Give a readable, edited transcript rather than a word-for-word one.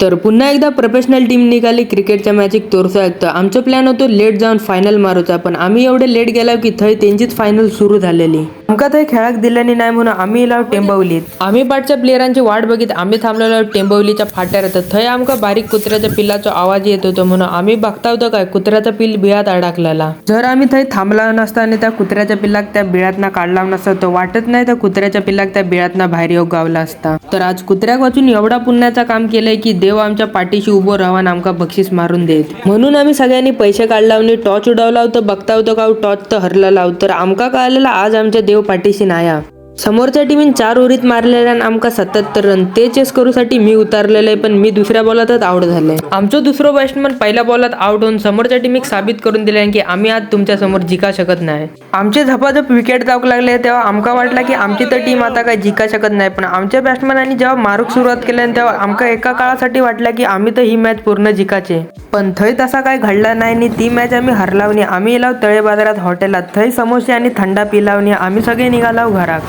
तर पुन्हा एकदा प्रोफेशनल टीम निघाली क्रिकेटच्या मॅचिक तोरसो ऐकतं. आमचं प्लॅन होतो लेट जाऊन फायनल मारूचा, पण आम्ही एवढे लेट गेलो की थंय त्यांचीच फायनल सुरू झालेली. आमका थंय खेळाक दिल्यानी नाही म्हणून आम्ही इलाव टेंबवलीत. आम्ही पाठच्या प्लेयरांची वाट बघित आम्ही थांबलेलो टेंबवलीच्या फाट्यार. तर थंय आमका बारीक कुत्र्याच्या पिल्लाचा आवाज येत होतो म्हणून आम्ही बघता होतो काय कुत्र्याचा पिल बिळात अडकलेला. जर आम्ही थंय थांबला नसता आणि त्या कुत्र्याच्या पिल्लाक त्या बिळातना काढला नसता तर वाटत नाही त्या कुत्र्याच्या पिल्लाक त्या बिळातना बाहेर येऊ गावला असता. तर आज कुत्र्याक वाचून एवढा पुण्याचा काम केलंय की देव आमच्या पाठीशी उभं राहून आमका बक्षीस मारून देत. म्हणून आम्ही सगळ्यांनी पैसे काढला आणि टॉर्च उडवला होतं. बघता होतो का टॉर्च तर हरला लाव. तर आमका कळलेला आज आमच्या देव पाठीशी नाया. समोरच्या टीमीन 4 ओव्हरीत मारलेल्या आमका 77 रन. ते चेस करूसाठी मी उतारलेलं आहे, पण मी दुसऱ्या बॉलातच आउट झाले. आमचं दुसरं बॅट्समन पहिल्या बॉलात आउट होऊन समोरच्या टीमीक साबित करून दिले की आम्ही आज तुमच्या समोर जिका शकत नाही. आमचे झपाझप विकेट जाऊक लागले तेव्हा आमका वाटला की आमची तर टीम आता काय जिका शकत नाही. पण आमच्या बॅट्समॅनांनी जेव्हा मारूक सुरुवात केली तेव्हा आमका एका काळासाठी वाटलं की आम्ही तर ही मॅच पूर्ण जिकाचे. पण थंय तसा काय घडला नाही आणि ती मॅच आम्ही हरलावनी. आम्ही इलाव तळे बाजारात हॉटेलात थंय समोसे आणि थंडा पिलावनी आम्ही सगळे निघालो घरात.